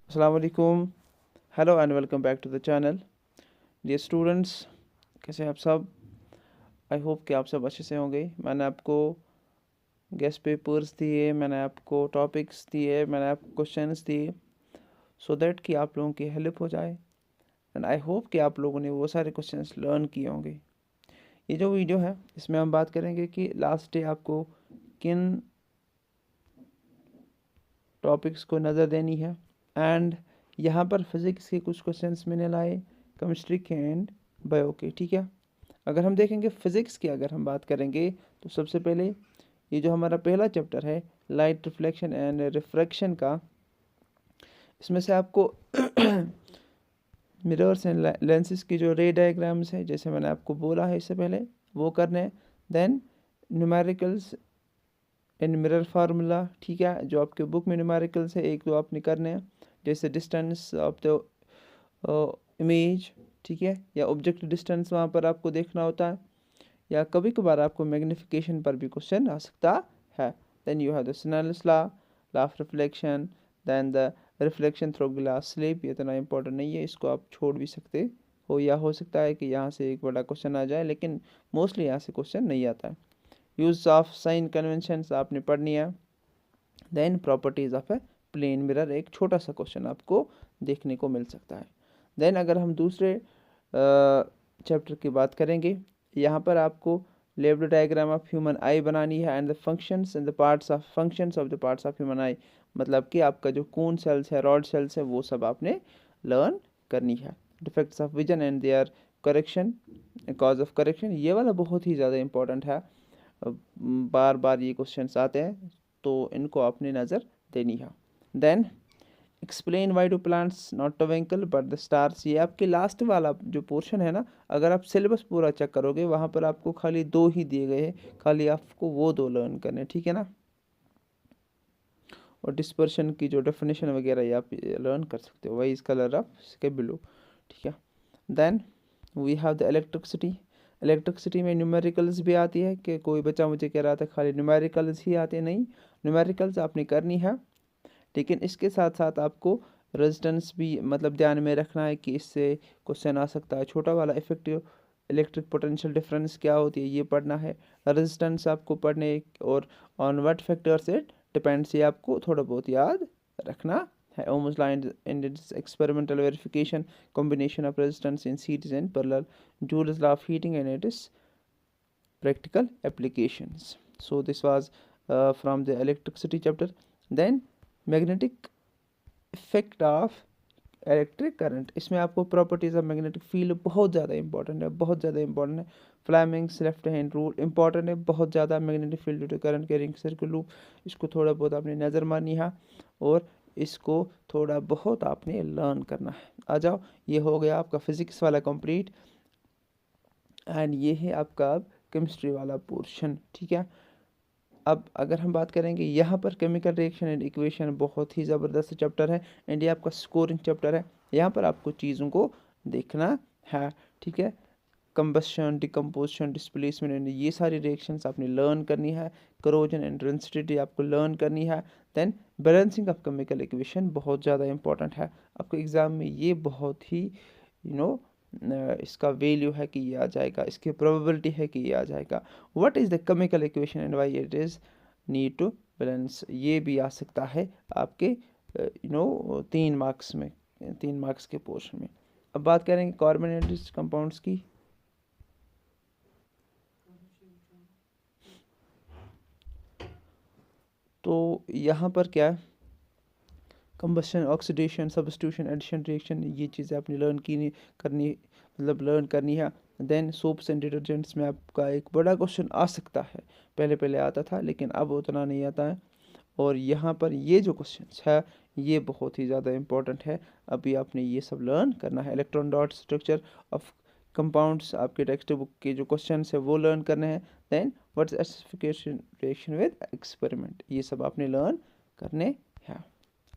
अस्सलाम वालेकुम। Hello and welcome back to the channel. Dear students, कैसे हैं आप सब? आई होप कि आप सब अच्छे से होंगे। मैंने आपको गेस्ट पेपर्स दिए, मैंने आपको टॉपिक्स दिए, मैंने आपको क्वेश्चंस दिए सो दैट कि आप लोगों की हेल्प हो जाए। एंड आई होप कि आप लोगों ने वो सारे क्वेश्चंस लर्न किए होंगे। ये जो वीडियो है इसमें हम बात करेंगे कि लास्ट डे आपको किन टॉपिक्स को नज़र देनी है। एंड यहाँ पर फिज़िक्स के कुछ क्वेश्चंस मैंने लाए, केमिस्ट्री के एंड बायो के। ठीक है, अगर हम देखेंगे फिज़िक्स की, अगर हम बात करेंगे तो सबसे पहले ये जो हमारा पहला चैप्टर है लाइट रिफ्लेक्शन एंड रिफ्रैक्शन का, इसमें से आपको मिरर्स एंड लेंसेज की जो रे डायग्राम्स है, जैसे मैंने आपको बोला है इससे पहले, वो करने हैं। Then numericals in mirror formula, ठीक है, जो आपके बुक में न्यूमेरिकल्स है एक दो आपने करने हैं, जैसे डिस्टेंस ऑफ द इमेज, ठीक है, या ऑब्जेक्ट डिस्टेंस वहाँ पर आपको देखना होता है, या कभी कभार आपको मैग्नीफिकेशन पर भी क्वेश्चन आ सकता है। Then you have the Snell's law, law of reflection, then the reflection through glass slip. ये इतना इंपॉर्टेंट नहीं है, इसको आप छोड़ भी सकते हो, या हो सकता है कि यहाँ से एक बड़ा क्वेश्चन आ जाए, लेकिन मोस्टली यहाँ से क्वेश्चन नहीं आता है। यूज़ ऑफ साइन कन्वेंशंस आपने पढ़नी है। Then properties of a plane mirror, एक छोटा सा क्वेश्चन आपको देखने को मिल सकता है। देन अगर हम दूसरे चैप्टर की बात करेंगे, यहाँ पर आपको labelled diagram of human eye बनानी है and the functions and the parts of functions of the parts of human eye, मतलब कि आपका जो कून सेल्स है, रॉड सेल्स है, वो सब आपने लर्न करनी है। Defects of vision and their correction, cause of correction, ये वाला बहुत ही ज़्यादा इंपॉर्टेंट है, बार बार ये क्वेश्चंस आते हैं, तो इनको आपने नज़र देनी है। Then explain why do plants not twinkle but the stars, ये आपके लास्ट वाला जो पोर्शन है ना, अगर आप सिलेबस पूरा चेक करोगे वहाँ पर आपको खाली दो ही दिए गए हैं, खाली आपको वो दो लर्न करने, ठीक है ना। और डिस्पर्शन की जो डेफिनेशन वगैरह ये आप लर्न कर सकते हो, वही इस कलर ऑफ इसके बिलो, ठीक है। Then we have the electricity. Electricity में न्यूमेरिकल्स भी आती है, कि कोई बच्चा मुझे कह रहा था खाली न्यूमेरिकल्स ही आते, नहीं, न्यूमेरिकल्स आपने करनी है, लेकिन इसके साथ साथ आपको रेजिस्टेंस भी मतलब ध्यान में रखना है कि इससे क्वेश्चन आ सकता है। छोटा वाला इफेक्टिव इलेक्ट्रिक पोटेंशियल डिफरेंस क्या होती है ये पढ़ना है, रेजिस्टेंस आपको पढ़ने, और on what factors it depends, ये आपको थोड़ा बहुत याद रखना है। Ohm's law in its experimental verification, combination of resistance in series and parallel, Joule's law of heating and its practical applications. So this was from the electricity chapter. Then magnetic effect of electric current, इसमें आपको properties of magnetic field बहुत ज़्यादा important है, बहुत ज़्यादा important है। Fleming's left hand rule important है बहुत ज़्यादा। Magnetic field due to current carrying circular loop, इसको थोड़ा बहुत आपने नज़र मारनी है, और इसको थोड़ा बहुत आपने लर्न करना है। आ जाओ, ये हो गया आपका फिज़िक्स वाला कंप्लीट, एंड ये है आपका अब केमिस्ट्री वाला पोर्शन, ठीक है। अब अगर हम बात करेंगे यहाँ पर केमिकल रिएक्शन एंड इक्वेशन, बहुत ही ज़बरदस्त चैप्टर है, एंड ये आपका स्कोरिंग चैप्टर है। यहाँ पर आपको चीज़ों को देखना है, ठीक है। कंबशन, डिकम्पोजिशन, डिस्प्लेसमेंट एंड ये सारी रिएक्शंस आपने लर्न करनी है। करोजन एंड डेंसिटी आपको लर्न करनी है। Then balancing of chemical equation बहुत ज़्यादा इंपॉर्टेंट है आपको एग्ज़ाम में, ये बहुत ही इसका वैल्यू है कि ये आ जाएगा, इसकी प्रोबेबिलिटी है कि ये आ जाएगा। What is the chemical equation and why it is need to balance, ये भी आ सकता है आपके 3 मार्क्स में, 3 मार्क्स के पोर्शन में। अब बात करेंगे कार्बोनेटेड कंपाउंड्स की। तो यहाँ पर क्या है, combustion, oxidation, substitution, addition, reaction, ये चीज़ें आपने लर्न की करनी, मतलब लर्न करनी है। देन सोप्स एंड डिटर्जेंट्स में आपका एक बड़ा क्वेश्चन आ सकता है, पहले पहले आता था लेकिन अब उतना नहीं आता है। और यहाँ पर ये जो क्वेश्चन है ये बहुत ही ज़्यादा इंपॉर्टेंट है, अभी आपने ये सब लर्न करना है। Electron dot structure of compounds आपके टेक्स्ट बुक के जो क्वेश्चन है वो लर्न करने हैं। Then what's acidification reaction with experiment, ये सब आपने लर्न करने हैं।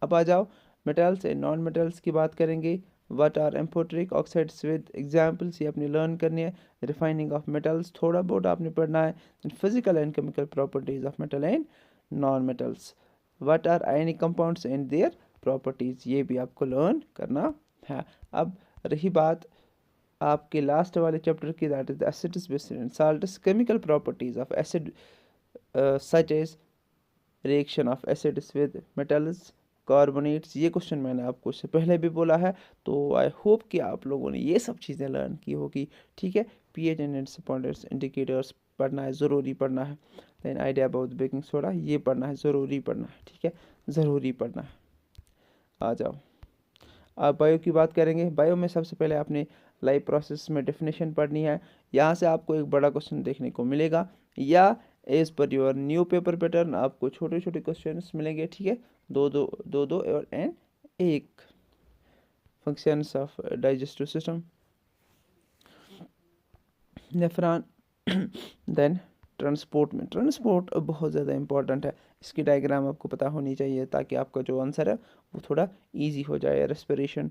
अब आ जाओ मेटल्स एंड नॉन मेटल्स की बात करेंगे। What are amphoteric oxides with examples, ये आपने लर्न करनी है। रिफाइनिंग ऑफ मेटल्स थोड़ा बहुत आपने पढ़ना है। Physical and chemical properties of metal and non metals. What are ionic compounds and their properties, ये भी आपको लर्न करना है। अब रही बात आपके लास्ट वाले चैप्टर की, that is the acids bases and salts, chemical properties of acid such as reaction of acids with metals, carbonates. ये क्वेश्चन मैंने आपको इससे पहले भी बोला है, तो आई होप कि आप लोगों ने ये सब चीज़ें लर्न की होगी। ठीक है, pH and its pointers, indicators पढ़ना है, ज़रूरी पढ़ना है। Then idea about baking soda, ये पढ़ना है, ज़रूरी पढ़ना है। ठीक है, ज़रूरी पढ़ना है। आ जाओ, आप बायो की बात करेंगे। बायो में सबसे पहले आपने लाइफ प्रोसेस में डेफिनेशन पढ़नी है। यहाँ से आपको एक बड़ा क्वेश्चन देखने को मिलेगा, या as per your new paper pattern आपको छोटे छोटे क्वेश्चंस मिलेंगे। ठीक है, दो और एंड एक। Functions of digestive system, nephron. Then transport में, ट्रांसपोर्ट बहुत ज़्यादा इंपॉर्टेंट है, इसकी डायग्राम आपको पता होनी चाहिए ताकि आपका जो आंसर है वो थोड़ा इजी हो जाए। रेस्पिरेशन,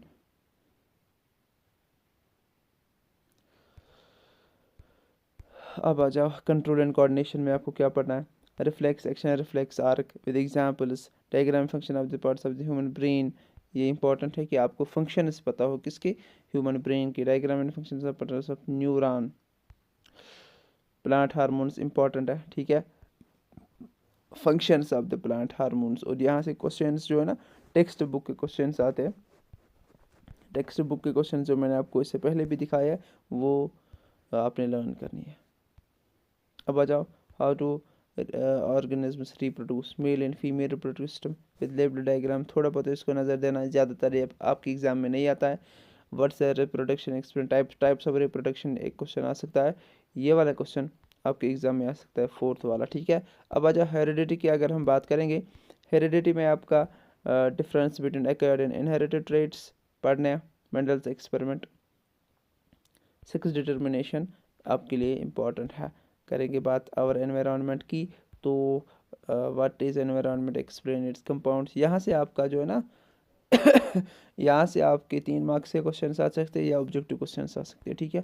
अब आ जाओ कंट्रोल एंड कोऑर्डिनेशन में आपको क्या पढ़ना है। Reflex action, reflex arc with examples, diagram function of the parts of the human brain. ये इंपॉर्टेंट है कि आपको फंक्शंस पता हो किसके, ह्यूमन ब्रेन की। Diagram and functions of parts of neuron. Plant hormones important है। ठीक है, functions of the plant hormones. और यहाँ से क्वेश्चंस जो है ना, टेक्स्ट बुक के क्वेश्चंस आते हैं। टेक्स्ट बुक के क्वेश्चन जो मैंने आपको इससे पहले भी दिखाया है वो आपने लर्न करनी है। अब आ जाओ, how to organisms reproduce, male and female reproductive system with label diagram. थोड़ा बहुत इसको नज़र देना है, ज़्यादातर ये आपके एग्जाम में नहीं आता है। What's reproduction experiment, types of reproduction एक क्वेश्चन आ सकता है। ये वाला क्वेश्चन आपके एग्जाम में आ सकता है, 4th वाला। ठीक है, अब आ जाओ हेरिडिटी की अगर हम बात करेंगे। हेरिडिटी में आपका difference between acquired and inherited traits पढ़ने हैं। मेंडल्स एक्सपेरिमेंट, सेक्स डिटर्मिनेशन आपके लिए इम्पॉर्टेंट है। करेंगे बात आवर एनवायरनमेंट की, तो what is environment, explain it's compounds. यहाँ से आपका जो है ना यहाँ से आपके 3 मार्क्स के क्वेश्चन आ सकते हैं या ऑब्जेक्टिव क्वेश्चन आ सकते हैं। ठीक है,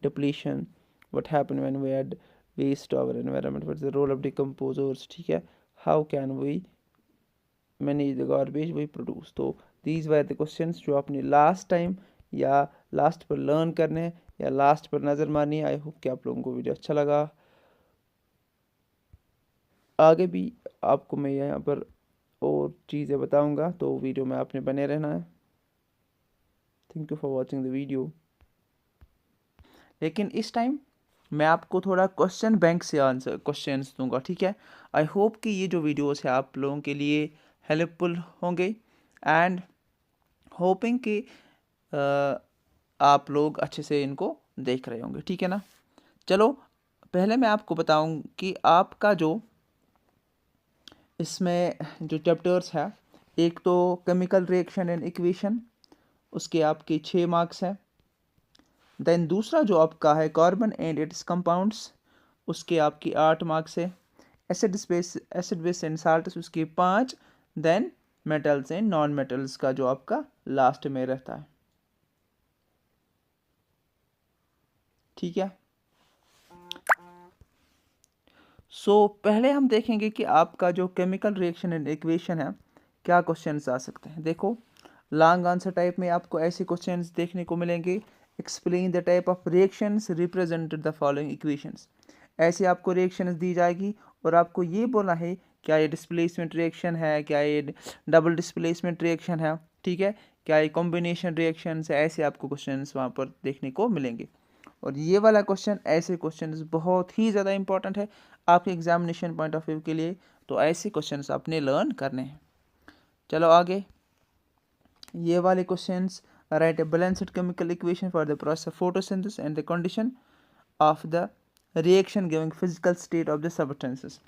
depletion, what happen when we add waste to our environment, what is the role of decomposers. ठीक है, how can we manage the garbage we produce. तो दीज वर द क्वेश्चंस जो आपने लास्ट टाइम या लास्ट पर learn करने हैं या लास्ट पर नज़र मारनी है। आई होप कि आप लोगों को वीडियो अच्छा लगा। आगे भी आपको मैं यहाँ पर और चीज़ें बताऊँगा, तो वीडियो में आपने बने रहना है। Thank you for watching the video. लेकिन इस टाइम मैं आपको थोड़ा क्वेश्चन बैंक से आंसर क्वेश्चंस दूंगा। ठीक है, आई होप कि ये जो वीडियोस है आप लोगों के लिए हेल्पफुल होंगे एंड होपिंग कि आप लोग अच्छे से इनको देख रहे होंगे। ठीक है ना, चलो पहले मैं आपको बताऊं कि आपका जो इसमें जो चैप्टर्स है, एक तो केमिकल रिएक्शन एंड इक्वेशन, उसके आपके 6 मार्क्स हैं। देन दूसरा जो आपका है कार्बन एंड इट्स कंपाउंड्स, उसके आपकी 8 मार्क्स है। एसिड बेस एंड साल्ट्स, उसके 5। Then metals and non metals का जो आपका लास्ट में रहता है। ठीक है, सो पहले हम देखेंगे कि आपका जो केमिकल रिएक्शन एंड इक्वेशन है क्या क्वेश्चंस आ सकते हैं। देखो, लॉन्ग आंसर टाइप में आपको ऐसे क्वेश्चंस देखने को मिलेंगे। Explain the type of reactions represented the following equations. ऐसे आपको रिएक्शंस दी जाएगी और आपको ये बोलना है क्या ये डिस्प्लेसमेंट रिएक्शन है, क्या ये डबल डिस्प्लेसमेंट रिएक्शन है। ठीक है, क्या ये कॉम्बिनेशन रिएक्शंस है। ऐसे आपको क्वेश्चंस वहाँ पर देखने को मिलेंगे। और ये वाला क्वेश्चन, ऐसे क्वेश्चंस बहुत ही ज़्यादा इंपॉर्टेंट है आपके एग्जामिनेशन पॉइंट ऑफ व्यू के लिए, तो ऐसे क्वेश्चंस आपने लर्न करने हैं। चलो आगे, ये वाले questions, right a balanced chemical equation for the process of photosynthesis and the condition of the reaction giving physical state of the substances.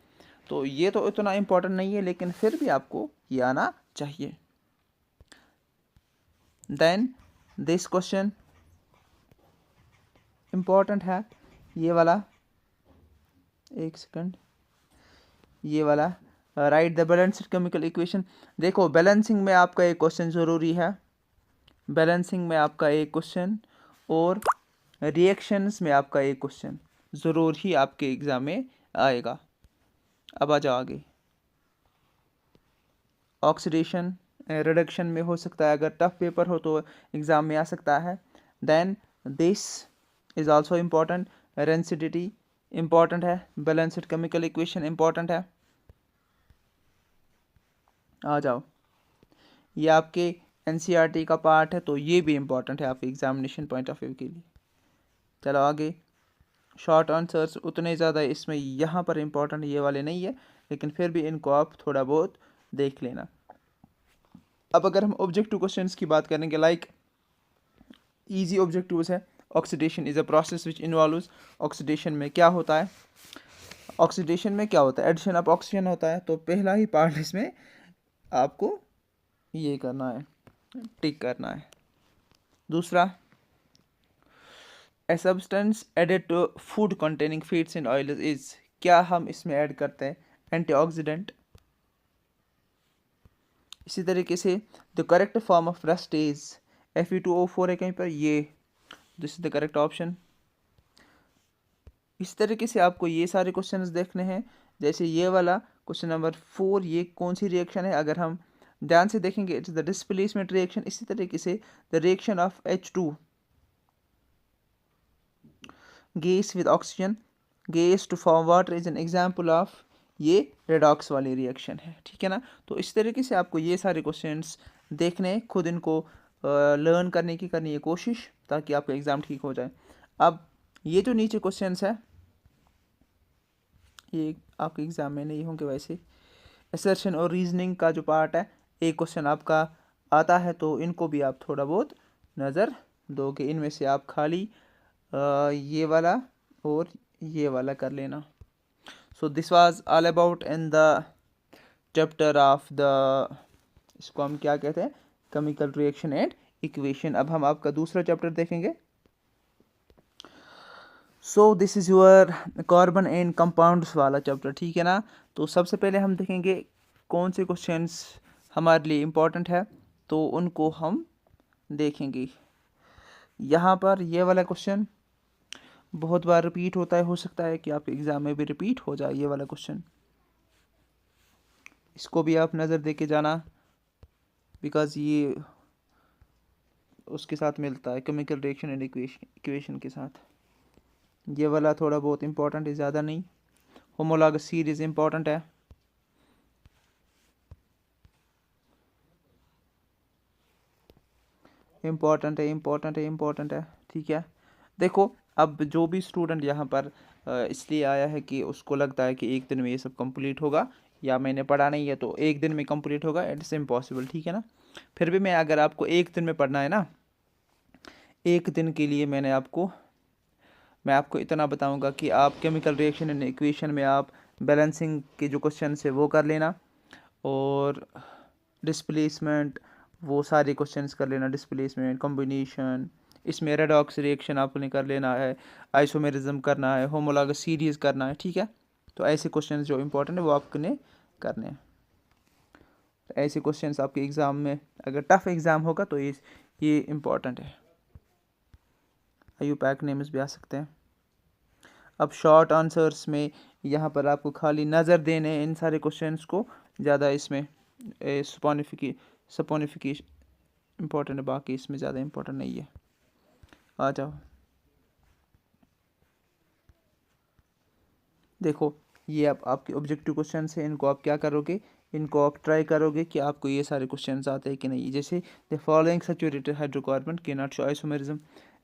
तो ये तो इतना इंपॉर्टेंट नहीं है, लेकिन फिर भी आपको ये आना चाहिए। देन दिस क्वेश्चन इंपॉर्टेंट है, ये वाला, एक सेकंड, ये वाला, right the balanced chemical equation. देखो, बैलेंसिंग में आपका एक क्वेश्चन ज़रूरी है, बैलेंसिंग में आपका एक क्वेश्चन, और रिएक्शंस में आपका एक क्वेश्चन ज़रूर ही आपके एग्ज़ाम में आएगा। अब आ जाओ आगे, ऑक्सीडेशन रिडक्शन में हो सकता है, अगर टफ पेपर हो तो एग्ज़ाम में आ सकता है। Then this is also important, rancidity important है, बैलेंस्ड केमिकल इक्वेशन इम्पॉर्टेंट है। आ जाओ, ये आपके एनसीईआरटी का पार्ट है, तो ये भी इम्पॉर्टेंट है आपके एग्जामिनेशन पॉइंट ऑफ व्यू के लिए। चलो आगे, शॉर्ट आंसर्स उतने ज़्यादा इसमें यहाँ पर इम्पोर्टेंट ये वाले नहीं है, लेकिन फिर भी इनको आप थोड़ा बहुत देख लेना। अब अगर हम ऑब्जेक्टिव क्वेश्चंस की बात करेंगे, लाइक इजी ऑब्जेक्टिव्स है, oxidation is a process which involves, oxidation में क्या होता है, ऑक्सीडेशन में क्या होता है, एडिशन ऑफ ऑक्सीजन होता है। तो पहला ही पार्ट इसमें आपको ये करना है, टिक करना है। दूसरा, a substance added to food containing fats and oils is, क्या हम इसमें ऐड करते हैं, एंटीऑक्सीडेंट। इसी तरीके से the correct form of rust is Fe2O4 है कहीं पर, ये this is the correct option. इस तरीके से आपको ये सारे क्वेश्चंस देखने हैं। जैसे ये वाला क्वेश्चन नंबर 4, ये कौन सी रिएक्शन है, अगर हम ध्यान से देखेंगे it is the displacement reaction. इसी तरीके से the reaction of H2 gas with oxygen gas to form water is an example of, ये रेडॉक्स वाली रिएक्शन है, ठीक है ना। तो इस तरीके से आपको ये सारे क्वेश्चंस देखने, खुद इनको लर्न करने की करनी है कोशिश, ताकि आपका एग्ज़ाम ठीक हो जाए। अब ये जो नीचे क्वेश्चंस है, ये आपके एग्ज़ाम में नहीं होंगे वैसे। असर्शन और रीजनिंग का जो पार्ट है, एक क्वेश्चन आपका आता है, तो इनको भी आप थोड़ा बहुत नज़र दोगे। इनमें से आप खाली ये वाला और ये वाला कर लेना। So this was all about in the chapter of the, इसको हम क्या कहते हैं, केमिकल रिएक्शन एंड इक्वेशन। अब हम आपका दूसरा चैप्टर देखेंगे। So this is your carbon and compounds वाला चैप्टर, ठीक है ना। तो सबसे पहले हम देखेंगे कौन से क्वेश्चंस हमारे लिए इम्पोर्टेंट है, तो उनको हम देखेंगे। यहाँ पर ये वाला क्वेश्चन बहुत बार रिपीट होता है, हो सकता है कि आपके एग्ज़ाम में भी रिपीट हो जाए ये वाला क्वेश्चन। इसको भी आप नज़र दे के जाना, बिकॉज़ ये उसके साथ मिलता है, केमिकल रिएक्शन एंड इक्वेशन के साथ। ये वाला थोड़ा बहुत इम्पोर्टेंट है, ज़्यादा नहीं। होमोलॉगस सीरीज इम्पोर्टेंट है। इम्पोर्टेंट है, ठीक है। देखो, अब जो भी स्टूडेंट यहाँ पर इसलिए आया है कि उसको लगता है कि एक दिन में ये सब कंप्लीट होगा, या मैंने पढ़ा नहीं है तो एक दिन में कंप्लीट होगा, इट्स इम्पॉसिबल, ठीक है ना। फिर भी मैं, अगर आपको एक दिन में पढ़ना है ना, एक दिन के लिए मैं आपको इतना बताऊंगा कि आप केमिकल रिएक्शन एंड इक्वेशन में आप बैलेंसिंग के जो क्वेश्चन है वो कर लेना, और डिस्प्लेसमेंट वो सारे क्वेश्चंस कर लेना, डिस्प्लेसमेंट, कॉम्बिनेशन, इसमें रेडॉक्स रिएक्शन आपने कर लेना है, आइसोमेरिज्म करना है, होमोलॉगस सीरीज करना है, ठीक है। तो ऐसे क्वेश्चंस जो इंपॉर्टेंट है वो आपने करने हैं। ऐसे क्वेश्चंस आपके एग्ज़ाम में, अगर टफ एग्ज़ाम होगा तो ये इम्पॉर्टेंट है। IUPAC नेम्स भी आ सकते हैं। अब शॉर्ट आंसर्स में यहाँ पर आपको खाली नज़र देने इन सारे क्वेश्चंस को, ज़्यादा इसमें सपोनिफिकेशन इम्पोर्टेंट है, बाकी इसमें ज़्यादा इम्पोर्टेंट नहीं है। आ जाओ, देखो ये अब आपके ऑब्जेक्टिव क्वेश्चन है, इनको आप क्या करोगे, इनको आप ट्राई करोगे कि आपको ये सारे क्वेश्चंस आते हैं कि नहीं। जैसे द फॉलोइंग सैचुरेटेड हाइड्रोकार्बन के not show isomerism,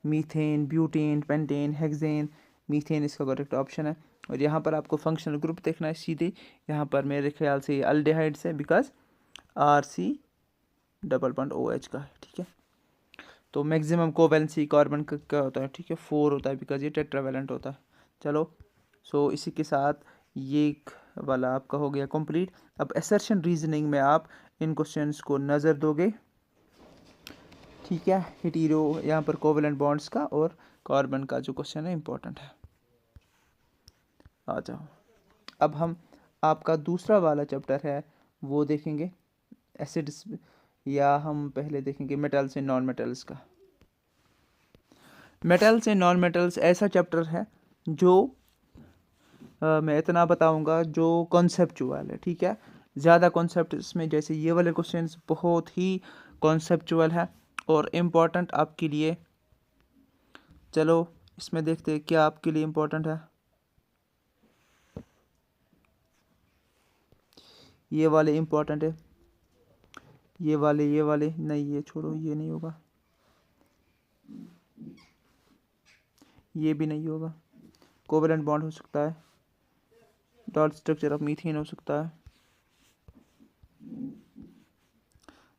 methane, butane, pentane, hexane. Methane इसका करेक्ट ऑप्शन है। और यहाँ पर आपको फंक्शनल ग्रुप देखना है सीधे, यहाँ पर मेरे ख्याल से अल्डेहाइड्स है, because RC double bond OH का है, ठीक है। तो मैक्सिमम कोवेलेंसी कार्बन का क्या होता है, ठीक है, 4 होता है, बिकॉज ये टेट्रावेलेंट होता है। चलो, सो इसी के साथ ये वाला आपका हो गया कंप्लीट। अब असर्शन रीजनिंग में आप इन क्वेश्चंस को नज़र दोगे, ठीक है। हेटेरो यहाँ पर कोवेलेंट बॉन्ड्स का और कार्बन का जो क्वेश्चन है इंपॉर्टेंट है। आ जाओ, अब हम आपका दूसरा वाला चैप्टर है वो देखेंगे, एसिड्स, या हम पहले देखेंगे मेटल्स एंड नॉन मेटल्स का। मेटल्स एंड नॉन मेटल्स ऐसा चैप्टर है जो मैं इतना बताऊंगा जो कॉन्सेप्चुअल है, ठीक है। ज़्यादा कॉन्सेप्ट इसमें, जैसे ये वाले क्वेश्चंस बहुत ही कॉन्सेप्चुअल है और इम्पोर्टेंट आपके लिए। चलो इसमें देखते हैं क्या आपके लिए इम्पोर्टेंट है। ये वाले इम्पोर्टेंट है, ये वाले नहीं, ये छोड़ो, ये नहीं होगा, ये भी नहीं होगा। कोवेलेंट बॉन्ड हो सकता है, डॉट स्ट्रक्चर ऑफ मीथेन हो सकता है।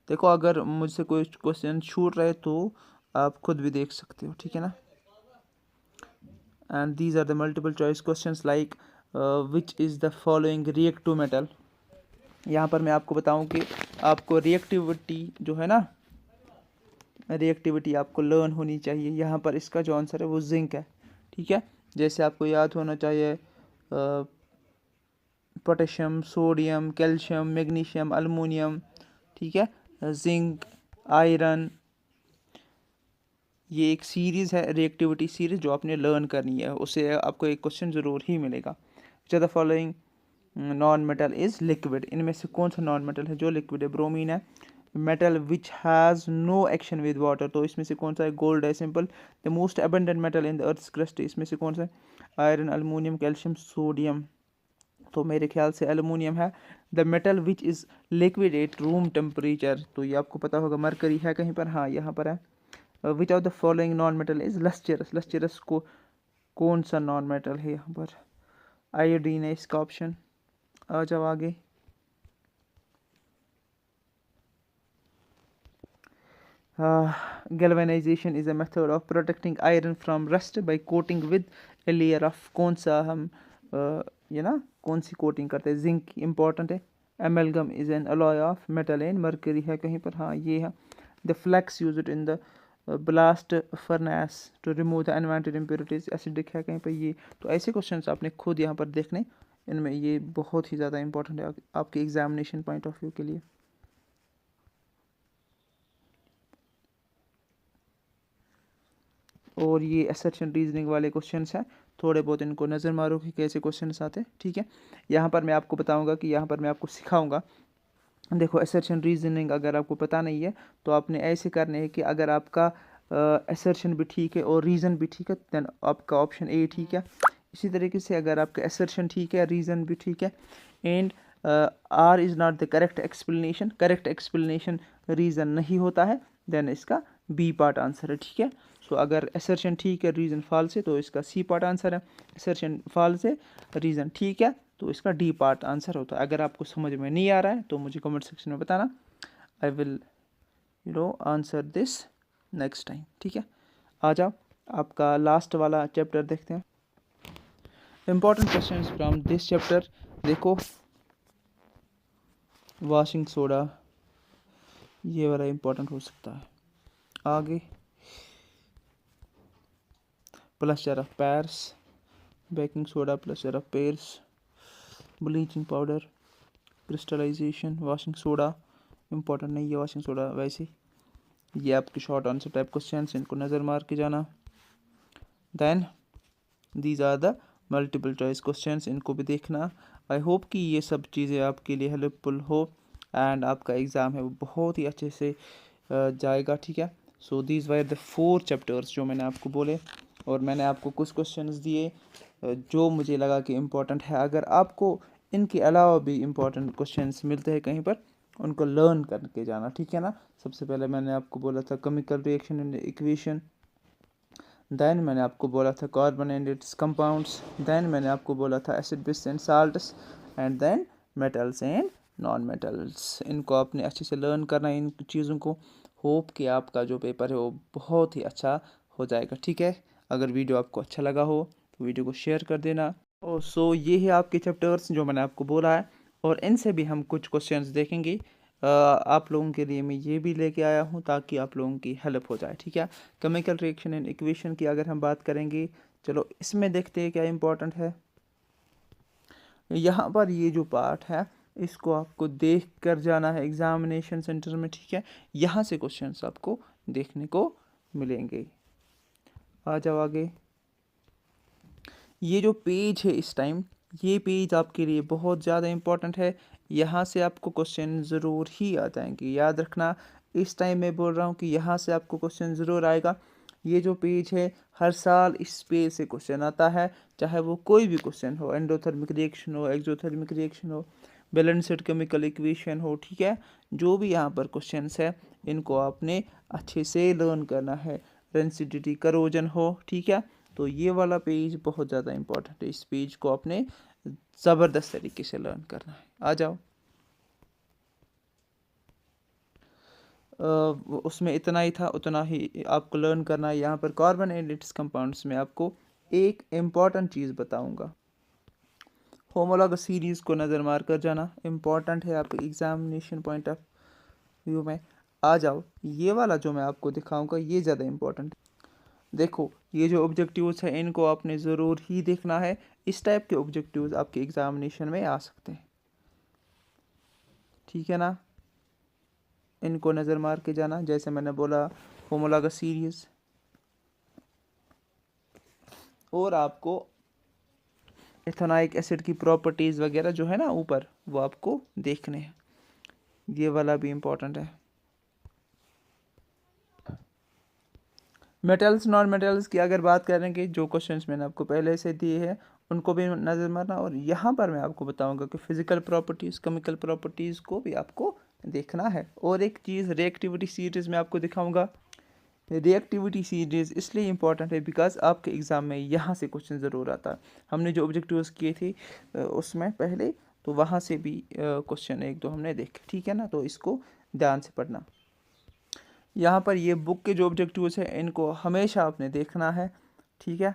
देखो अगर मुझसे कोई क्वेश्चन छूट रहे तो आप खुद भी देख सकते हो, ठीक है ना। And these are the multiple choice questions like which is the following react to metal. यहाँ पर मैं आपको बताऊँ कि आपको रिएक्टिविटी जो है ना, रिएक्टिविटी आपको लर्न होनी चाहिए। यहाँ पर इसका जो आंसर है वो जिंक है, ठीक है। जैसे आपको याद होना चाहिए potassium, sodium, calcium, magnesium, aluminium, ठीक है, जिंक, आयरन। ये एक सीरीज़ है, रिएक्टिविटी सीरीज़, जो आपने लर्न करनी है, उससे आपको एक क्वेश्चन ज़रूर ही मिलेगा। Which are the following non metal is liquid. इनमें से कौन सा नॉन मेटल है जो लिक्विड है? ब्रोमीन है। Metal which has no action with water, तो इसमें से कौन सा है? गोल्ड है, simple. The most abundant metal in the earth's crust, इसमें से कौन सा है? आयरन, अल्युमिनियम, कैल्शियम, सोडियम, तो मेरे ख्याल से एल्युमिनियम है। The metal which is liquid at room temperature, तो ये आपको पता होगा, मरकरी है कहीं पर, हाँ यहाँ पर है। Which of the following non metal is lustrous, lustrous को कौन सा नॉन मेटल है? यहाँ पर आयोडीन है इसका ऑप्शन। आ जाओ आगे। Galvanization is a method of protecting iron from rust by coating with a layer of, कौन सा हम ये ना कौन सी कोटिंग करते हैं? जिंक इंपॉर्टेंट है। Amalgam is an alloy of metal and mercury है कहीं पर, हाँ ये है। The flux used in the blast furnace to remove the unwanted impurities, acidic है कहीं पर ये। तो ऐसे क्वेश्चंस आपने खुद यहाँ पर देखने, इनमें ये बहुत ही ज़्यादा इंपॉर्टेंट है आपके एग्जामिनेशन पॉइंट ऑफ व्यू के लिए। और ये असर्शन रीजनिंग वाले क्वेश्चंस हैं, थोड़े बहुत इनको नज़र मारो कि कैसे क्वेश्चंस आते हैं, ठीक है। यहाँ पर मैं आपको बताऊँगा कि यहाँ पर मैं आपको सिखाऊँगा। देखो असर्शन रीजनिंग अगर आपको पता नहीं है तो आपने ऐसे करने हैं कि अगर आपका असर्शन भी ठीक है और रीज़न भी ठीक है, देन आपका ऑप्शन ए ठीक है। इसी तरीके से अगर आपका असर्शन ठीक है, रीज़न भी ठीक है, and R is not the correct explanation, correct explanation reason नहीं होता है, देन इसका बी पार्ट आंसर है, ठीक है। सो अगर असर्शन ठीक है, रीज़न फॉल्स है, तो इसका सी पार्ट आंसर है। असर्शन फॉल्स है, रीज़न ठीक है, तो इसका डी पार्ट आंसर होता है। अगर आपको समझ में नहीं आ रहा है तो मुझे कमेंट सेक्शन में बताना, I will answer this next time, ठीक है। आ जाओ आपका लास्ट वाला चैप्टर देखते हैं। Important questions from this chapter. देखो वॉशिंग सोडा, ये वाला इंपॉर्टेंट हो सकता है। आगे plaster of Paris, baking soda, plaster of Paris, bleaching powder, crystallisation, washing soda important नहीं है, वॉशिंग सोडा वैसे। ये आपके शॉर्ट आंसर टाइप क्वेश्चन, इनको नज़र मार के जाना। Then these are the multiple choice questions, इनको भी देखना। आई होप कि ये सब चीज़ें आपके लिए हेल्पफुल हो एंड आपका एग्ज़ाम है वो बहुत ही अच्छे से जाएगा, ठीक है। So these were the 4 chapters जो मैंने आपको बोले, और मैंने आपको कुछ क्वेश्चंस दिए जो मुझे लगा कि इम्पोर्टेंट है। अगर आपको इनके अलावा भी इम्पोर्टेंट क्वेश्चंस मिलते हैं कहीं पर, उनको लर्न करके जाना, ठीक है ना। सबसे पहले मैंने आपको बोला था chemical reaction and equation, then मैंने आपको बोला था carbon and its compounds, then मैंने आपको बोला था acid base and salts, and then metals and non metals. इनको आपने अच्छे से लर्न करना है इन चीज़ों को। होप कि आपका जो पेपर है वो बहुत ही अच्छा हो जाएगा, ठीक है। अगर वीडियो आपको अच्छा लगा हो तो वीडियो को शेयर कर देना। और सो ये है आपके चैप्टर्स जो मैंने आपको बोला है, और इनसे भी हम कुछ क्वेश्चंस देखेंगे। आप लोगों के लिए मैं ये भी लेके आया हूँ ताकि आप लोगों की हेल्प हो जाए, ठीक है। केमिकल रिएक्शन एंड इक्वेशन की अगर हम बात करेंगे, चलो इसमें देखते हैं क्या इंपॉर्टेंट है। यहाँ पर ये जो पार्ट है इसको आपको देख कर जाना है एग्जामिनेशन सेंटर में, ठीक है। यहाँ से क्वेश्चंस आपको देखने को मिलेंगे। आ जाओ आगे। ये जो पेज है इस टाइम, ये पेज आपके लिए बहुत ज़्यादा इम्पोर्टेंट है, यहाँ से आपको क्वेश्चन ज़रूर ही आ जाएंगे। याद रखना, इस टाइम मैं बोल रहा हूँ कि यहाँ से आपको क्वेश्चन ज़रूर आएगा। ये जो पेज है हर साल इस पेज से क्वेश्चन आता है, चाहे वो कोई भी क्वेश्चन हो, एंडोथर्मिक रिएक्शन हो, एक्सोथर्मिक रिएक्शन हो, बैलेंस्ड केमिकल इक्वेशन हो, ठीक है। जो भी यहाँ पर क्वेश्चंस है इनको आपने अच्छे से लर्न करना है। रेंसिडिटी करोजन हो, ठीक है। तो ये वाला पेज बहुत ज़्यादा इम्पोर्टेंट है, इस पेज को आपने ज़बरदस्त तरीके से लर्न करना है। आ जाओ। उसमें इतना ही था, उतना ही आपको लर्न करना है। यहाँ पर कार्बन एंड इट्स कंपाउंड्स में आपको एक इम्पॉर्टेंट चीज़ बताऊंगा, होमोलॉगस सीरीज़ को नज़र मार कर जाना, इम्पॉर्टेंट है आपके एग्जामिनेशन पॉइंट ऑफ व्यू में। आ जाओ, ये वाला जो मैं आपको दिखाऊंगा ये ज़्यादा इम्पोर्टेंट। देखो, ये जो ऑब्जेक्टिव्स हैं इनको आपने ज़रूर ही देखना है। इस टाइप के ऑब्जेक्टिव्स आपके एग्जामिनेशन में आ सकते हैं, ठीक है ना। इनको नज़र मार के जाना, जैसे मैंने बोला होमोलॉगस सीरीज़, और आपको इथेनॉइक एसिड की प्रॉपर्टीज़ वगैरह जो है ना ऊपर, वो आपको देखने हैं। ये वाला भी इम्पोर्टेंट है। मेटल्स नॉन मेटल्स की अगर बात करेंगे, जो क्वेश्चंस मैंने आपको पहले से दिए हैं उनको भी नज़र मारना, और यहाँ पर मैं आपको बताऊंगा कि फिजिकल प्रॉपर्टीज़, केमिकल प्रॉपर्टीज़ को भी आपको देखना है। और एक चीज़ रिएक्टिविटी सीरीज़ में आपको दिखाऊंगा। रिएक्टिविटी सीरीज़ इसलिए इम्पोर्टेंट है बिकॉज आपके एग्ज़ाम में यहाँ से क्वेश्चन ज़रूर आता है। हमने जो ऑब्जेक्टिव्स किए थे उसमें पहले, तो वहाँ से भी क्वेश्चन एक दो हमने देखे, ठीक है ना। तो इसको ध्यान से पढ़ना। यहाँ पर ये बुक के जो ऑब्जेक्टिव्स हैं इनको हमेशा आपने देखना है, ठीक है।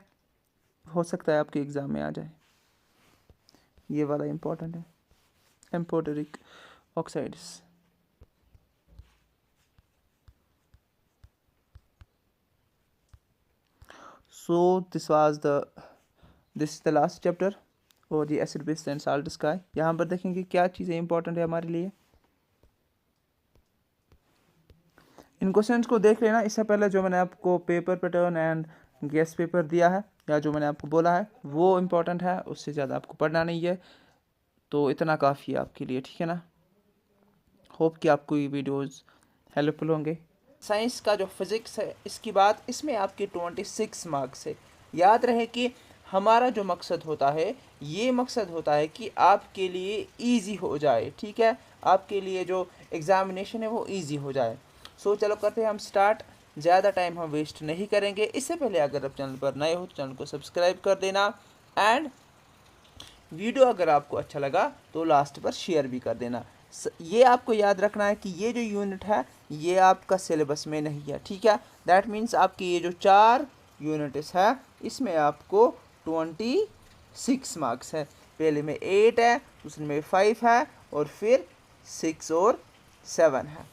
हो सकता है आपके एग्ज़ाम में आ जाए। ये वाला इम्पोर्टेंट है, amphoteric oxides. So this is the last chapter, और ये acid base and salt sky. यहाँ पर देखेंगे क्या चीज़ें इंपॉर्टेंट है हमारे लिए। इन क्वेश्चंस को देख लेना। इससे पहले जो मैंने आपको paper pattern and guest paper दिया है, या जो मैंने आपको बोला है वो इम्पोर्टेंट है, उससे ज़्यादा आपको पढ़ना नहीं है। तो इतना काफ़ी है आपके लिए, ठीक है ना। होप कि आपको ये वीडियोस हेल्पफुल होंगे। साइंस का जो फिज़िक्स है इसकी बात, इसमें आपके 26 मार्क्स है। याद रहे कि हमारा जो मकसद होता है, ये मकसद होता है कि आपके लिए इजी हो जाए, ठीक है। आपके लिए जो एग्ज़ामिनेशन है वो इजी हो जाए। सो चलो करते हैं हम स्टार्ट। ज़्यादा टाइम हम वेस्ट नहीं करेंगे। इससे पहले अगर आप चैनल पर नए हो तो चैनल को सब्सक्राइब कर देना, एंड वीडियो अगर आपको अच्छा लगा तो लास्ट पर शेयर भी कर देना। ये आपको याद रखना है कि ये जो यूनिट है ये आपका सिलेबस में नहीं है, ठीक है। दैट मीन्स आपकी ये जो 4 यूनिट्स है इसमें आपको 26 मार्क्स है। पहले में 8 है, दूसरे में 5 है, और फिर 6 और 7 है।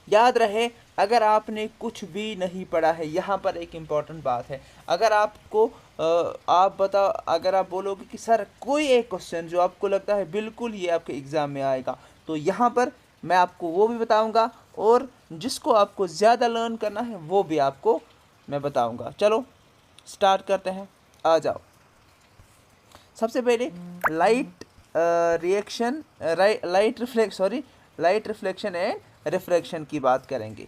याद रहे, अगर आपने कुछ भी नहीं पढ़ा है, यहाँ पर एक इम्पॉर्टेंट बात है। अगर आपको अगर आप बोलोगे कि सर कोई एक क्वेश्चन जो आपको लगता है बिल्कुल ये आपके एग्ज़ाम में आएगा, तो यहाँ पर मैं आपको वो भी बताऊँगा, और जिसको आपको ज़्यादा लर्न करना है वो भी आपको मैं बताऊँगा। चलो स्टार्ट करते हैं, आ जाओ। सबसे पहले लाइट रिफ्लेक्शन एंड रिफ्रैक्शन की बात करेंगे।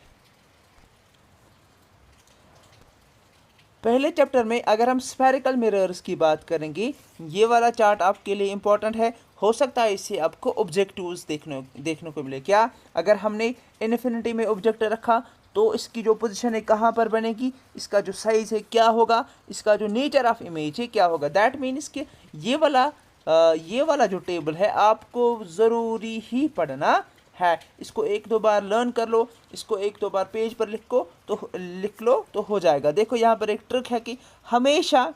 पहले चैप्टर में अगर हम स्फेरिकल मिरर्स की बात करेंगे, ये वाला चार्ट आपके लिए इम्पोर्टेंट है। हो सकता है इससे आपको ऑब्जेक्टिव्स देखने को मिले। क्या, अगर हमने इन्फिनिटी में ऑब्जेक्ट रखा तो इसकी जो पोजीशन है कहाँ पर बनेगी, इसका जो साइज़ है क्या होगा, इसका जो नेचर ऑफ इमेज है क्या होगा। दैट मीन्स कि ये वाला जो टेबल है आपको ज़रूरी ही पढ़ना है। इसको एक दो बार लर्न कर लो, इसको एक दो बार पेज पर लिख लो तो हो जाएगा। देखो यहाँ पर एक ट्रिक है कि हमेशा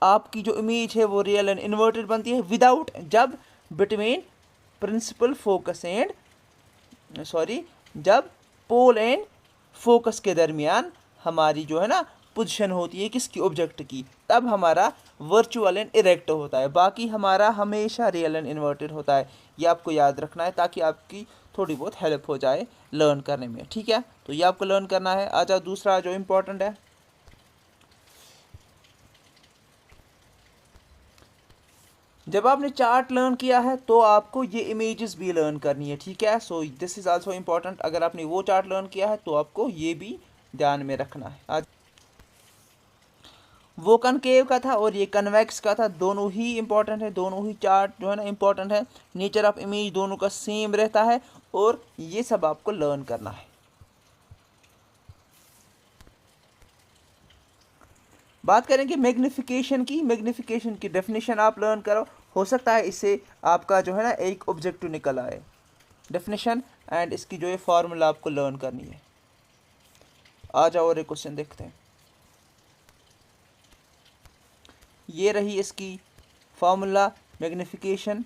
आपकी जो इमेज है वो रियल एंड इन्वर्टेड बनती है विदाउट, जब बिटवीन प्रिंसिपल फोकस एंड जब पोल एंड फोकस के दरमियान हमारी जो है ना पोजीशन होती है किसकी, ऑब्जेक्ट की, तब हमारा वर्चुअल एंड इरेक्ट होता है। बाकी हमारा हमेशा रियल एंड इन्वर्टेड होता है। ये आपको याद रखना है ताकि आपकी थोड़ी बहुत हेल्प हो जाए लर्न करने में, ठीक है। तो ये आपको लर्न करना है। आ जाओ, दूसरा जो इम्पोर्टेंट है, जब आपने चार्ट लर्न किया है तो आपको ये इमेजेस भी लर्न करनी है, ठीक है। So this is also important. अगर आपने वो चार्ट लर्न किया है तो आपको ये भी ध्यान में रखना है। आज वो कनकेव का था और ये कन्वेक्स का था, दोनों ही इंपॉर्टेंट है, दोनों ही चार्ट जो है ना इंपॉर्टेंट है। नेचर ऑफ इमेज दोनों का सेम रहता है और ये सब आपको लर्न करना है। बात करेंगे मैग्निफिकेशन की। मैग्निफिकेशन की डेफिनेशन आप लर्न करो, हो सकता है इससे आपका जो है ना एक ऑब्जेक्टिव निकल आए। डेफिनेशन एंड इसकी जो है फॉर्मूला आपको लर्न करनी है। आ जाओ और एक क्वेश्चन देखते हैं। ये रही इसकी formula magnification.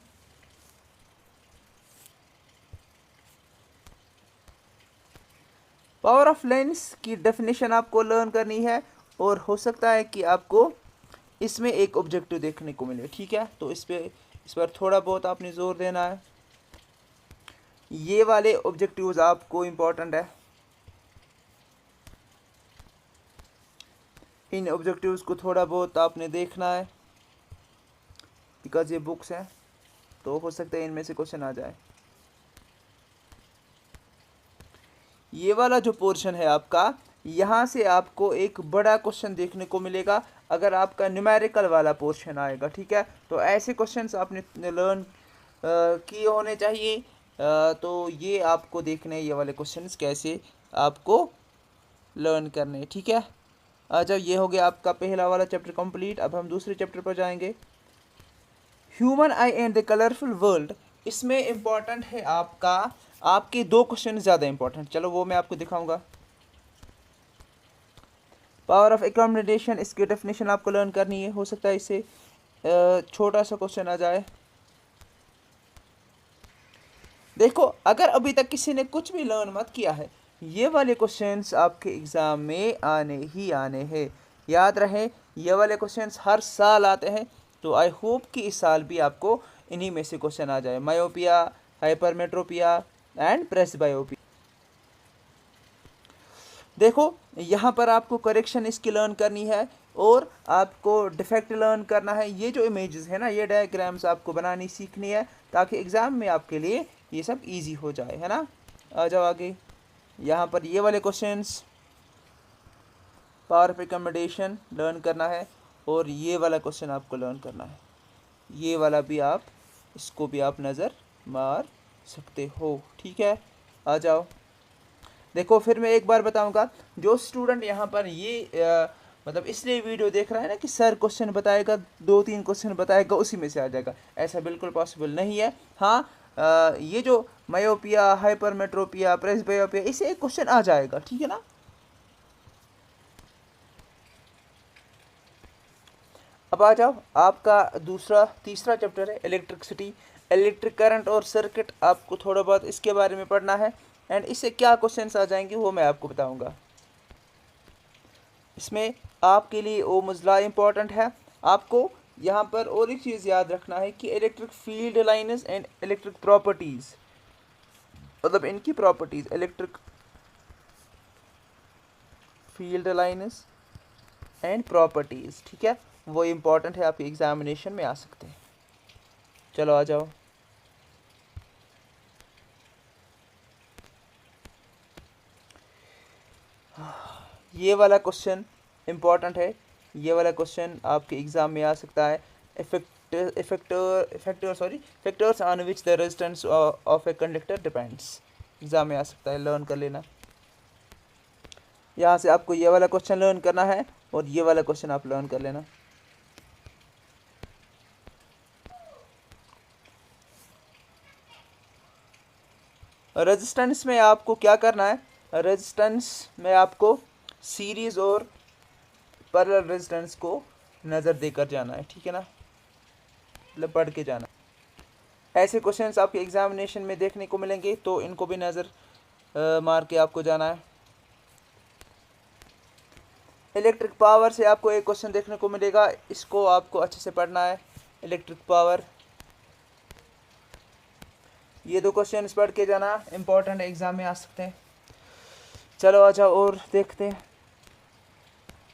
Power of lens की डेफिनेशन आपको लर्न करनी है और हो सकता है कि आपको इसमें एक ऑब्जेक्टिव देखने को मिले, ठीक है। तो इस पर थोड़ा बहुत आपने ज़ोर देना है। ये वाले ऑब्जेक्टिव्स आपको इम्पोर्टेंट है, इन ऑब्जेक्टिव्स को थोड़ा बहुत आपने देखना है बिकॉज ये बुक्स हैं, तो हो सकता है इनमें से क्वेश्चन आ जाए। ये वाला जो पोर्शन है आपका, यहाँ से आपको एक बड़ा क्वेश्चन देखने को मिलेगा अगर आपका न्यूमेरिकल वाला पोर्शन आएगा, ठीक है। तो ऐसे क्वेश्चंस आपने लर्न किए होने चाहिए। तो ये आपको देखने ये वाले क्वेश्चंस कैसे आपको लर्न करने, ठीक है। जब ये हो गया आपका पहला वाला चैप्टर कंप्लीट। अब हम दूसरे चैप्टर पर जाएंगे, human I and the colourful world. इसमें इम्पॉर्टेंट है आपका, आपके दो क्वेश्चन ज़्यादा इंपॉर्टेंट, चलो वो मैं आपको दिखाऊंगा। पावर ऑफ एकोमोडेशन, इसकी डेफिनेशन आपको लर्न करनी है, हो सकता है इससे छोटा सा क्वेश्चन आ जाए। देखो अगर अभी तक किसी ने कुछ भी लर्न मत किया है, ये वाले क्वेश्चंस आपके एग्ज़ाम में आने ही आने हैं। याद रहे ये वाले क्वेश्चंस हर साल आते हैं, तो आई होप कि इस साल भी आपको इन्हीं में से क्वेश्चन आ जाए। Myopia, hypermetropia and presbyopia. देखो यहाँ पर आपको करेक्शन इसकी लर्न करनी है और आपको डिफेक्ट लर्न करना है। ये जो इमेजेस है ना, ये डायग्राम्स आपको बनानी सीखनी है ताकि एग्ज़ाम में आपके लिए ये सब इजी हो जाए, है ना। आ जाओ आगे। यहाँ पर ये वाले questions power of accommodation learn करना है और ये वाला क्वेश्चन आपको लर्न करना है। ये वाला भी आप, इसको भी आप नज़र मार सकते हो, ठीक है। आ जाओ। देखो फिर मैं एक बार बताऊंगा, जो स्टूडेंट यहाँ पर ये मतलब इसलिए वीडियो देख रहा है ना कि सर क्वेश्चन बताएगा, 2-3 क्वेश्चन बताएगा, उसी में से आ जाएगा, ऐसा बिल्कुल पॉसिबल नहीं है। हाँ ये जो मायोपिया, हाइपरमेट्रोपिया, प्रेसबायोपिया, इससे एक क्वेश्चन आ जाएगा, ठीक है ना। अब आ जाओ, आपका तीसरा चैप्टर है इलेक्ट्रिसिटी। इलेक्ट्रिक करंट और सर्किट, आपको थोड़ा बहुत इसके बारे में पढ़ना है एंड इससे क्या क्वेश्चंस आ जाएंगे वो मैं आपको बताऊंगा। इसमें आपके लिए वो मसला इम्पॉर्टेंट है। आपको यहाँ पर और एक चीज़ याद रखना है कि electric field lines and electric properties, मतलब इनकी properties, electric field lines and properties, ठीक है, वो इम्पॉर्टेंट है, आपके एग्जामिनेशन में आ सकते हैं। चलो आ जाओ। ये वाला क्वेश्चन इम्पॉर्टेंट है, ये वाला क्वेश्चन आपके एग्ज़ाम में आ सकता है। Factors on which the resistance of a conductor depends, exam में आ सकता है, लर्न कर लेना। यहाँ से आपको ये वाला क्वेश्चन लर्न करना है और ये वाला क्वेश्चन आप लर्न कर लेना। रेजिस्टेंस में आपको क्या करना है, रेजिस्टेंस में आपको सीरीज़ और पैरेलल रेजिस्टेंस को नज़र देकर जाना है, ठीक है ना, मतलब पढ़ के जाना। ऐसे क्वेश्चंस आपके एग्जामिनेशन में देखने को मिलेंगे, तो इनको भी नज़र मार के आपको जाना है। इलेक्ट्रिक पावर से आपको एक क्वेश्चन देखने को मिलेगा, इसको आपको अच्छे से पढ़ना है। इलेक्ट्रिक पावर, ये दो क्वेश्चन पढ़ के जाना, इम्पोर्टेंट एग्ज़ाम में आ सकते हैं। चलो आ जाओ और देखते हैं।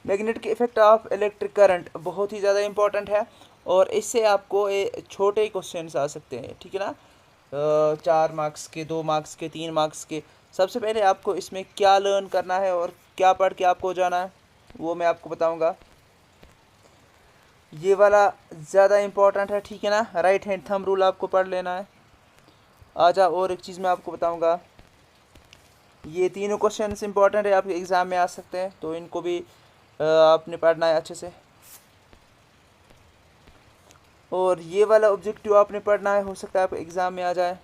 Magnetic effect of electric current बहुत ही ज़्यादा इंपॉर्टेंट है और इससे आपको छोटे क्वेश्चंस आ सकते हैं, ठीक है ना, 4 मार्क्स के, 2 मार्क्स के, 3 मार्क्स के। सबसे पहले आपको इसमें क्या लर्न करना है और क्या पढ़ के आपको जाना है वो मैं आपको बताऊंगा। ये वाला ज़्यादा इम्पोर्टेंट है, ठीक है ना, राइट हैंड थंब रूल आपको पढ़ लेना है। आजा और एक चीज़ मैं आपको बताऊंगा, ये तीनों क्वेश्चंस इंपॉर्टेंट है, आपके एग्ज़ाम में आ सकते हैं, तो इनको भी आपने पढ़ना है अच्छे से। और ये वाला ऑब्जेक्टिव आपने पढ़ना है, हो सकता है आपके एग्ज़ाम में आ जाए।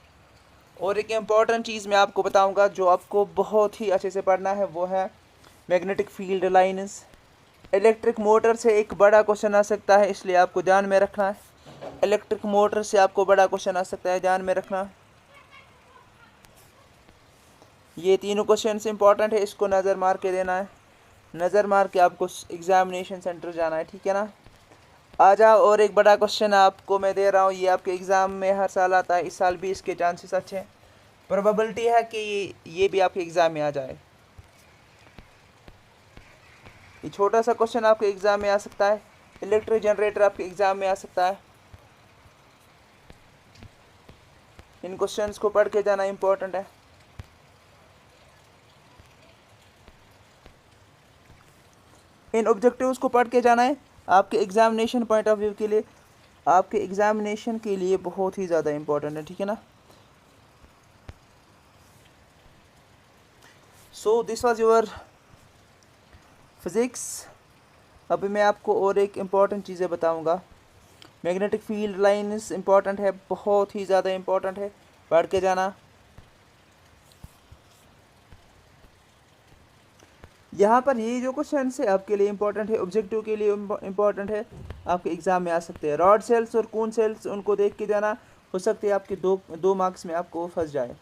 और एक इम्पॉर्टेंट चीज़ मैं आपको बताऊंगा जो आपको बहुत ही अच्छे से पढ़ना है, वो है magnetic field lines. Electric motor से एक बड़ा क्वेश्चन आ सकता है, इसलिए आपको ध्यान में रखना है। इलेक्ट्रिक मोटर से आपको बड़ा क्वेश्चन आ सकता है, ध्यान में रखना। ये तीनों क्वेश्चन इंपॉर्टेंट है, इसको नज़र मार के देना है, नज़र मार के आपको एग्जामिनेशन सेंटर जाना है, ठीक है ना। आ जाओ, और एक बड़ा क्वेश्चन आपको मैं दे रहा हूँ, ये आपके एग्ज़ाम में हर साल आता है, इस साल भी इसके चांसेस अच्छे हैं, प्रोबेबिलिटी है कि ये भी आपके एग्ज़ाम में आ जाए। ये छोटा सा क्वेश्चन आपके एग्ज़ाम में आ सकता है, इलेक्ट्रिक जनरेटर आपके एग्ज़ाम में आ सकता है। इन क्वेश्चंस को पढ़ के जाना इम्पोर्टेंट है। इन ऑब्जेक्टिव्स को पढ़ के जाना है, आपके एग्जामिनेशन पॉइंट ऑफ व्यू के लिए, आपके एग्जामिनेशन के लिए बहुत ही ज़्यादा इम्पोर्टेंट है, ठीक है ना। So this was your physics. अभी मैं आपको और एक इम्पॉर्टेंट चीज़ें बताऊंगा। मैग्नेटिक फील्ड लाइंस इम्पॉर्टेंट है, बहुत ही ज़्यादा इम्पॉर्टेंट है, पढ़ के जाना। यहाँ पर ये जो क्वेश्चन है आपके लिए इम्पोर्टेंट है, ऑब्जेक्टिव के लिए इम्पोर्टेंट है, आपके एग्जाम में आ सकते हैं। रॉड सेल्स और कून सेल्स, उनको देख के जाना, हो सकते हैं आपके दो मार्क्स में आपको फंस जाए।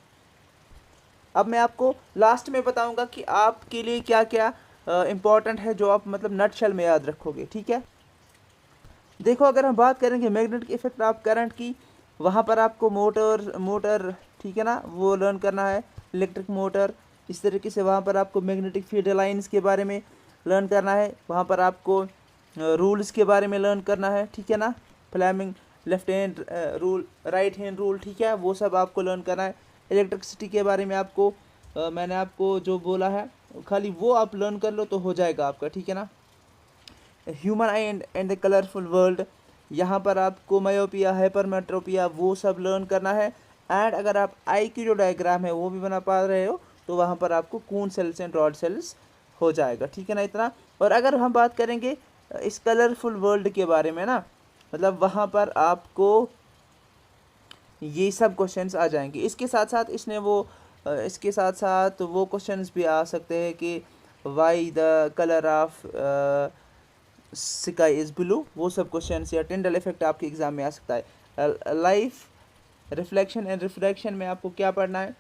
अब मैं आपको लास्ट में बताऊंगा कि आपके लिए क्या क्या इम्पोर्टेंट है, जो आप मतलब नटशेल में याद रखोगे, ठीक है। देखो, अगर हम बात करेंगे मैग्नेटिक इफेक्ट ऑफ करंट की, वहाँ पर आपको मोटर ठीक है ना, वो लर्न करना है, इलेक्ट्रिक मोटर। इस तरीके से वहाँ पर आपको मैग्नेटिक फील्ड लाइंस के बारे में लर्न करना है, वहाँ पर आपको रूल्स के बारे में लर्न करना है, ठीक है ना, Fleming left hand rule, right hand rule, ठीक है, वो सब आपको लर्न करना है। इलेक्ट्रिसिटी के बारे में आपको मैंने आपको जो बोला है, खाली वो आप लर्न कर लो तो हो जाएगा आपका, ठीक है ना। Human I and the colourful world, यहाँ पर आपको मायोपिया, हाइपरमेट्रोपिया, वो सब लर्न करना है। एंड अगर आप आई की जो डायग्राम है वो भी बना पा रहे हो, तो वहाँ पर आपको कून सेल्स एंड रॉड सेल्स हो जाएगा, ठीक है ना, इतना। और अगर हम बात करेंगे इस कलरफुल वर्ल्ड के बारे में ना, मतलब वहाँ पर आपको ये सब क्वेश्चंस आ जाएंगे। इसके साथ साथ इसके साथ साथ वो क्वेश्चंस भी आ सकते हैं कि why the colour of sky is blue, वो सब क्वेश्चंस, या टिंडल इफेक्ट आपके एग्जाम में आ सकता है। लाइफ रिफ्लेक्शन एंड रिफ्रैक्शन में आपको क्या पढ़ना है,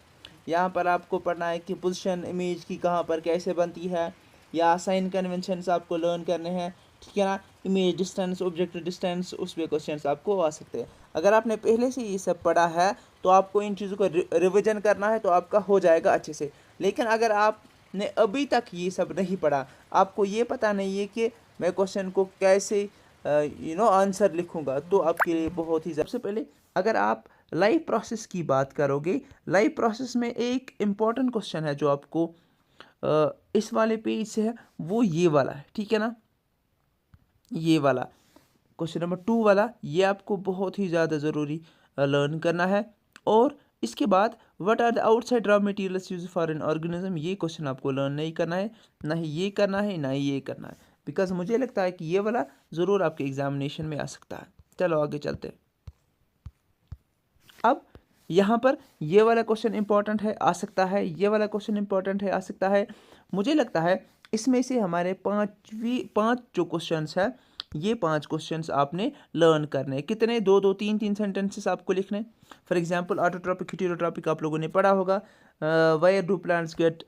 यहाँ पर आपको पढ़ना है कि पोजीशन इमेज की कहाँ पर कैसे बनती है, या साइन कन्वेंशंस आपको लर्न करने हैं, ठीक है ना। इमेज डिस्टेंस, ऑब्जेक्ट डिस्टेंस, उस पर क्वेश्चंस आपको आ सकते हैं। अगर आपने पहले से ये सब पढ़ा है तो आपको इन चीज़ों को रिविजन करना है, तो आपका हो जाएगा अच्छे से। लेकिन अगर आपने अभी तक ये सब नहीं पढ़ा, आपको ये पता नहीं है कि मैं क्वेश्चन को कैसे आंसर लिखूंगा, तो आपके लिए बहुत ही सबसे पहले अगर आप लाइव प्रोसेस की बात करोगे, लाइव प्रोसेस में एक इम्पॉर्टेंट क्वेश्चन है जो आपको इस वाले पेज से है, वो ये वाला है, ठीक है ना। ये वाला क्वेश्चन नंबर 2 वाला, ये आपको बहुत ही ज़्यादा ज़रूरी लर्न करना है। और इसके बाद what are the outside raw materials use for an organism, ये क्वेश्चन आपको लर्न नहीं करना है, ना ही ये करना है, ना ही ये करना है, बिकॉज मुझे लगता है कि ये वाला ज़रूर आपके एग्जामिनेशन में आ सकता है। चलो आगे चलते हैं। अब यहाँ पर ये वाला क्वेश्चन इंपॉर्टेंट है, आ सकता है, ये वाला क्वेश्चन इंपॉर्टेंट है, आ सकता है। मुझे लगता है इसमें से हमारे पांच जो क्वेश्चंस है, ये 5 क्वेश्चंस आपने लर्न करने हैं। कितने? 2 3 3 सेंटेंसेस आपको लिखने। फॉर एग्जांपल ऑटोट्रॉपिक हेटेरोट्रॉपिक आप लोगों ने पढ़ा होगा। Where do plants get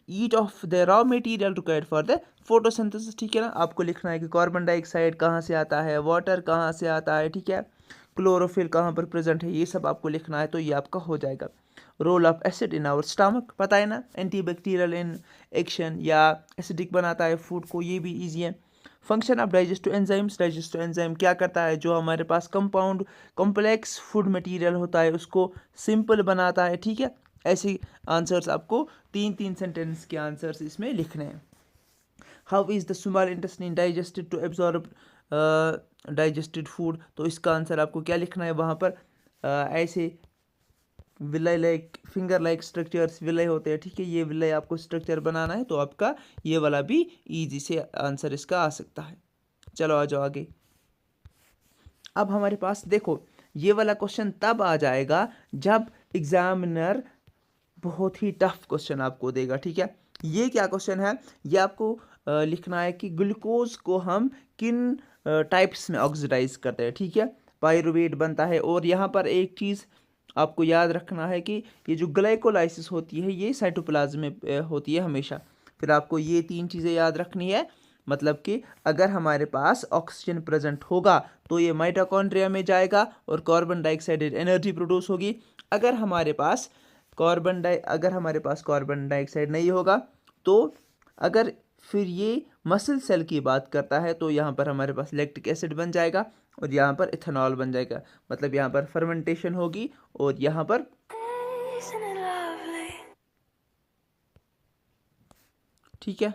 each of the raw material required for the photosynthesis, ठीक है ना। आपको लिखना है कि कार्बन डाइऑक्साइड कहाँ से आता है, वाटर कहाँ से आता है, ठीक है, क्लोरोफिल कहाँ पर प्रेजेंट है, ये सब आपको लिखना है, तो ये आपका हो जाएगा। Role of acid in our stomach, पता है ना, एंटीबैक्टीरियल इन एक्शन, या एसिडिक बनाता है फूड को, ये भी ईजी है। Function of digestive enzymes, digestive enzyme क्या करता है, जो हमारे पास कंपाउंड कॉम्प्लेक्स फूड मटेरियल होता है उसको सिंपल बनाता है, ठीक है। ऐसे आंसर्स आपको 3-3 सेंटेंस के आंसर्स इसमें लिखने हैं। How is the small intestine digested to absorb digested food, तो इसका आंसर आपको क्या लिखना है वहाँ पर, ऐसे विलय लाइक फिंगर लाइक स्ट्रक्चर्स विलय होते हैं, ठीक है। ये विलय आपको स्ट्रक्चर बनाना है तो आपका ये वाला भी ईजी से आंसर इसका आ सकता है। चलो आ जाओ आगे। अब हमारे पास देखो ये वाला क्वेश्चन तब आ जाएगा जब एग्जामिनर बहुत ही टफ क्वेश्चन आपको देगा, ठीक है। ये क्या क्वेश्चन है, ये आपको लिखना है कि ग्लूकोज को हम किन टाइप्स में ऑक्सीडाइज करते हैं, ठीक है। पायरुवेट बनता है, और यहाँ पर एक चीज़ आपको याद रखना है कि ये जो ग्लाइकोलाइसिस होती है ये साइटोप्लाज्म में होती है हमेशा। फिर आपको ये 3 चीज़ें याद रखनी है, मतलब कि अगर हमारे पास ऑक्सीजन प्रेजेंट होगा तो ये माइटोकॉन्ड्रिया में जाएगा और कार्बन डाइऑक्साइड एनर्जी प्रोड्यूस होगी। अगर हमारे पास कार्बन डाइऑक्साइड नहीं होगा तो अगर फिर ये मसल सेल की बात करता है तो यहाँ पर हमारे पास लैक्टिक एसिड बन जाएगा और यहाँ पर इथेनॉल बन जाएगा, मतलब यहाँ पर फर्मेंटेशन होगी और यहाँ पर ठीक है।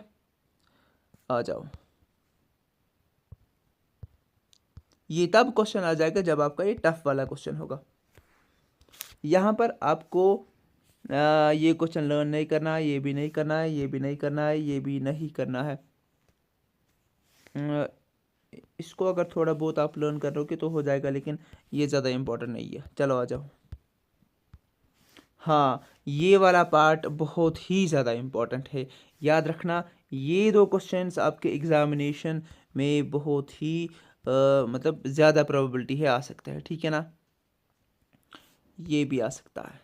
आ जाओ, ये तब क्वेश्चन आ जाएगा जब आपका ये टफ वाला क्वेश्चन होगा। यहाँ पर आपको ये क्वेश्चन लर्न नहीं करना है, ये भी नहीं करना है, ये भी नहीं करना है, ये भी नहीं करना है। इसको अगर थोड़ा बहुत आप लर्न करोगे तो हो जाएगा, लेकिन ये ज़्यादा इम्पोर्टेंट नहीं है। चलो आ जाओ। हाँ, ये वाला पार्ट बहुत ही ज़्यादा इम्पोर्टेंट है, याद रखना। ये 2 क्वेश्चंस आपके एग्जामिनेशन में बहुत ही मतलब ज़्यादा प्रोबेबिलिटी है आ सकता है, ठीक है ना। ये भी आ सकता है,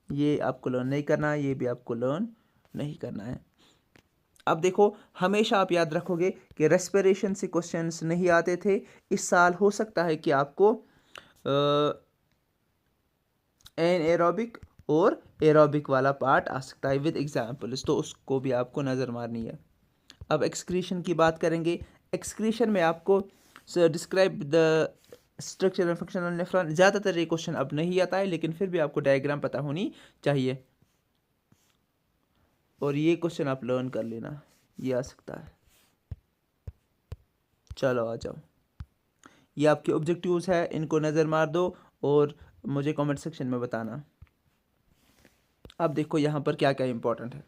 ये आपको लर्न नहीं करना है, ये भी आपको लर्न नहीं करना है। अब देखो हमेशा आप याद रखोगे कि रेस्पिरेशन से क्वेश्चंस नहीं आते थे, इस साल हो सकता है कि आपको एनाएरोबिक और एरोबिक वाला पार्ट आ सकता है विद एग्जाम्पल्स, तो उसको भी आपको नज़र मारनी है। अब एक्सक्रीशन की बात करेंगे। एक्सक्रीशन में आपको describe the structure and function of nephron, ज़्यादातर ये क्वेश्चन अब नहीं आता है, लेकिन फिर भी आपको डायग्राम पता होनी चाहिए और ये क्वेश्चन आप लर्न कर लेना, ये आ सकता है। चलो आ जाओ, ये आपके ऑब्जेक्टिव्स है, इनको नज़र मार दो और मुझे कमेंट सेक्शन में बताना। अब देखो यहाँ पर क्या क्या इंपॉर्टेंट है।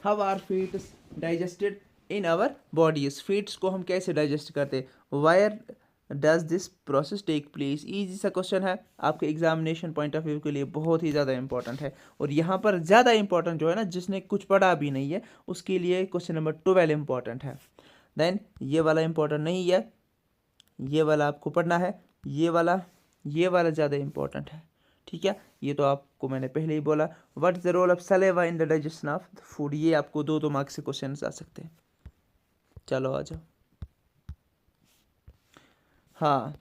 How are feeds digested in our bodies, feeds को हम कैसे डाइजेस्ट करते हैं, where does this process take place. Easy सा क्वेश्चन है, आपके एग्जामिनेशन पॉइंट ऑफ व्यू के लिए बहुत ही ज़्यादा इंपॉर्टेंट है। और यहाँ पर ज़्यादा इंपॉर्टेंट जो है ना, जिसने कुछ पढ़ा भी नहीं है उसके लिए क्वेश्चन नंबर 12 इंपॉर्टेंट है। देन ये वाला इंपॉर्टेंट नहीं है, ये वाला आपको पढ़ना है, ये वाला ज़्यादा इंपॉर्टेंट है, ठीक है। ये तो आपको मैंने पहले ही बोला। What is the role of saliva in the digestion of food, ये आपको 2 मार्क्स से क्वेश्चन आ सकते हैं। चलो आ जाओ। हाँ,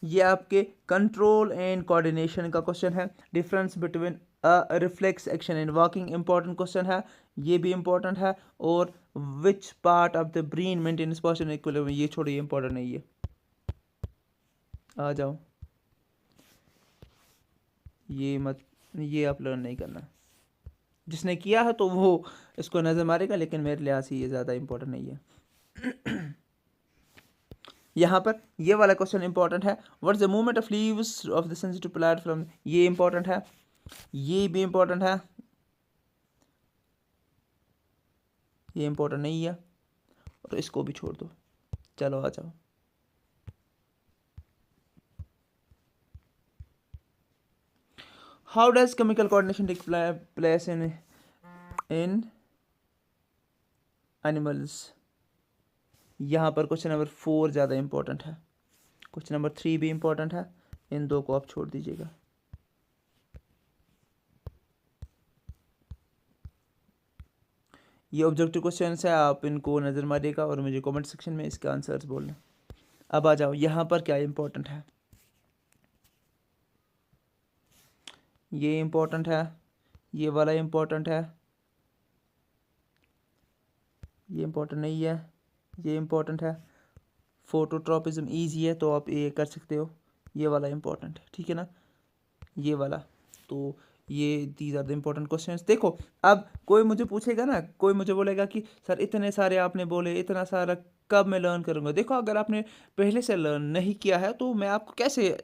ये आपके कंट्रोल एंड कोऑर्डिनेशन का क्वेश्चन है। Difference between reflex action and walking, important question है, ये भी इंपॉर्टेंट है। और which part of the brain maintains posture equilibrium, ये छोड़िए, इंपॉर्टेंट नहीं है। आ जाओ, ये आप लर्न नहीं करना, जिसने किया है तो वो इसको नज़र मारेगा, लेकिन मेरे लिहाज से ये ज़्यादा इंपॉर्टेंट नहीं है। यहाँ पर ये वाला क्वेश्चन इंपॉर्टेंट है, what is the movement of leaves of the sensitive plant from, ये इंपॉर्टेंट है, ये भी इंपॉर्टेंट है, ये इंपॉर्टेंट नहीं है और इसको भी छोड़ दो। चलो आ जाओ। How does chemical coordination take place in animals, यहाँ पर क्वेश्चन नंबर 4 ज़्यादा इंपॉर्टेंट है, क्वेश्चन नंबर 3 भी इंपॉर्टेंट है, इन 2 को आप छोड़ दीजिएगा। ये ऑब्जेक्टिव क्वेश्चन है, आप इनको नज़र मारिएगा और मुझे कमेंट सेक्शन में इसके आंसर्स बोलना। अब आ जाओ, यहाँ पर क्या इंपॉर्टेंट है, ये इंपॉर्टेंट है, ये वाला इम्पोर्टेंट है, ये इम्पोर्टेंट नहीं है, ये इम्पोर्टेंट है। फोटोट्रॉपिज्म ईजी है तो आप ये कर सकते हो, ये वाला इम्पोर्टेंट है, ठीक है ना, ये वाला। तो ये these are the important questions. देखो अब कोई मुझे पूछेगा ना, कोई मुझे बोलेगा कि सर इतने सारे आपने बोले, इतना सारा कब मैं लर्न करूँगा। देखो अगर आपने पहले से लर्न नहीं किया है तो मैं आपको कैसे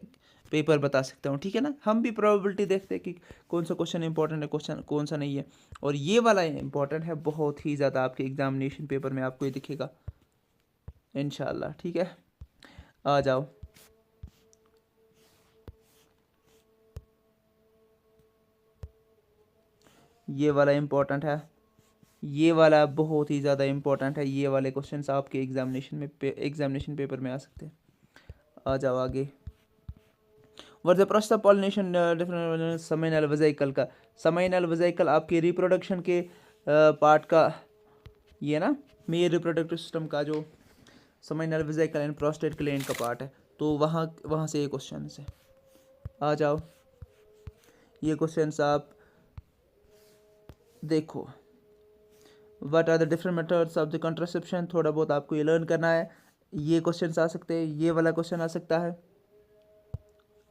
पेपर बता सकता हूँ, ठीक है ना। हम भी प्रोबेबिलिटी देखते हैं कि कौन सा क्वेश्चन इंपॉर्टेंट है, क्वेश्चन कौन सा नहीं है। और ये वाला इंपॉर्टेंट है बहुत ही ज़्यादा, आपके एग्जामिनेशन पेपर में आपको ये दिखेगा इंशाल्लाह, ठीक है। आ जाओ, ये वाला इम्पोर्टेंट है, ये वाला बहुत ही ज़्यादा इम्पोर्टेंट है। ये वाले क्वेश्चंस आपके एग्जामिनेशन पेपर में आ सकते हैं। आ जाओ आगे। Word the process of pollination different seminal vesicle का। सेमिनल वेसिकल आपके रिप्रोडक्शन के पार्ट का, ये ना मेल रिप्रोडक्टिव सिस्टम का जो seminal vesicle and prostate gland का पार्ट है, तो वहाँ से ये क्वेश्चन है। आ जाओ, ये क्वेश्चन आप देखो। What are the different methods of the contraception, थोड़ा बहुत आपको ये लर्न करना है। ये क्वेश्चन आ सकते हैं, ये वाला क्वेश्चन आ सकता है।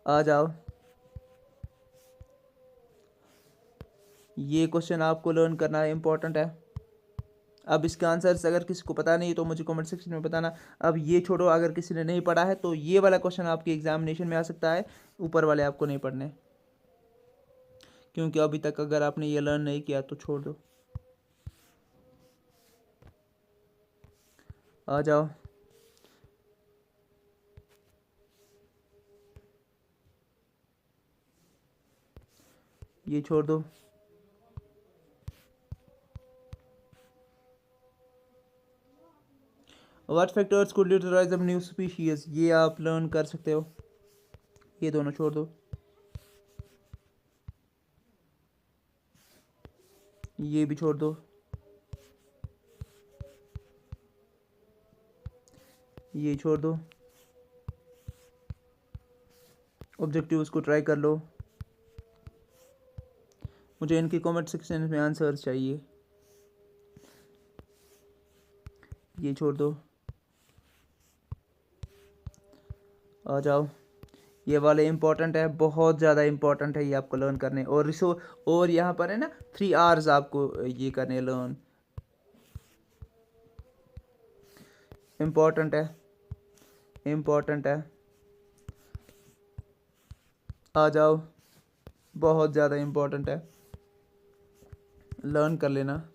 आ जाओ, ये क्वेश्चन आपको लर्न करना है, इंपॉर्टेंट है। अब इसका आंसर अगर किसी को पता नहीं तो मुझे कमेंट सेक्शन में बताना। अब ये छोड़ो, अगर किसी ने नहीं पढ़ा है तो ये वाला क्वेश्चन आपके एग्जामिनेशन में आ सकता है, ऊपर वाले आपको नहीं पढ़ने, क्योंकि अभी तक अगर आपने ये लर्न नहीं किया तो छोड़ दो। आ जाओ, ये छोड़ दो। What factors could lead to rise of new species, ये आप लर्न कर सकते हो, ये दोनों छोड़ दो। ये भी छोड़ दो, ये छोड़ दो। ऑब्जेक्टिव्स को ट्राई कर लो, मुझे इनके कमेंट सेक्शन में आंसर चाहिए। ये छोड़ दो। आ जाओ, ये वाले इंपॉर्टेंट है, बहुत ज़्यादा इंपॉर्टेंट है, ये आपको लर्न करने। और यहाँ पर है ना 3 आवर्स आपको ये करने लर्न, इम्पॉर्टेंट है, इम्पॉर्टेंट है। आ जाओ, बहुत ज़्यादा इम्पॉर्टेंट है, लर्न कर लेना।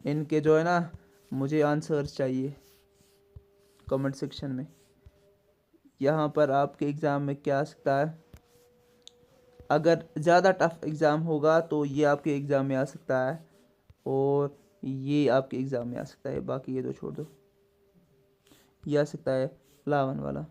इनके जो है ना मुझे आंसर्स चाहिए कमेंट सेक्शन में। यहाँ पर आपके एग्ज़ाम में क्या आ सकता है, अगर ज़्यादा टफ एग्ज़ाम होगा तो ये आपके एग्ज़ाम में आ सकता है, और ये आपके एग्ज़ाम में आ सकता है। बाकी ये दो छोड़ दो, ये आ सकता है लावन वाला।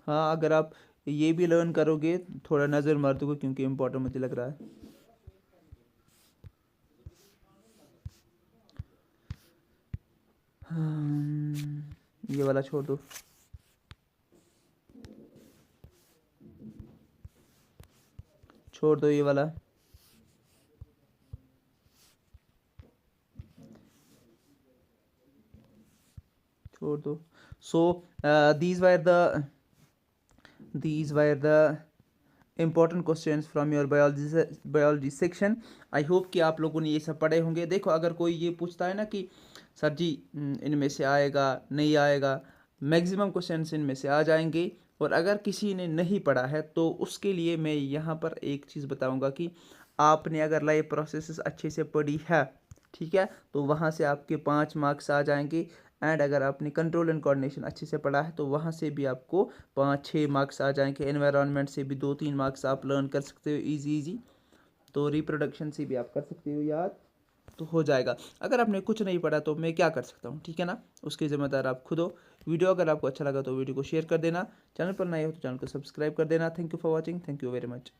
हाँ, अगर आप ये भी लर्न करोगे थोड़ा नज़र मार दोगे, क्योंकि इम्पोर्टेंट मुझे लग रहा है। ये वाला छोड़ दो, छोड़ दो ये वाला। छोड़ दो। सो these were the important questions from your biology section। I hope कि आप लोगों ने ये सब पढ़े होंगे। देखो अगर कोई ये पूछता है ना कि सर जी इनमें से आएगा नहीं आएगा, मैक्सिमम क्वेश्चंस इनमें से आ जाएंगे। और अगर किसी ने नहीं पढ़ा है तो उसके लिए मैं यहाँ पर एक चीज़ बताऊँगा कि आपने अगर लाइव प्रोसेस अच्छे से पढ़ी है, ठीक है, तो वहाँ से आपके 5 मार्क्स आ जाएंगे। एंड अगर आपने कंट्रोल एंड कोऑर्डिनेशन अच्छे से पढ़ा है तो वहाँ से भी आपको 5-6 मार्क्स आ जाएंगे। एनवायरनमेंट से भी 2-3 मार्क्स आप लर्न कर सकते हो इजी। तो रिप्रोडक्शन से भी आप कर सकते हो याद, तो हो जाएगा। अगर आपने कुछ नहीं पढ़ा तो मैं क्या कर सकता हूँ, ठीक है ना, उसकी ज़िम्मेदार आप खुद हो। वीडियो अगर आपको अच्छा लगा तो वीडियो को शेयर कर देना, चैनल पर नए हो तो चैनल को सब्सक्राइब कर देना। Thank you for watching, thank you very much.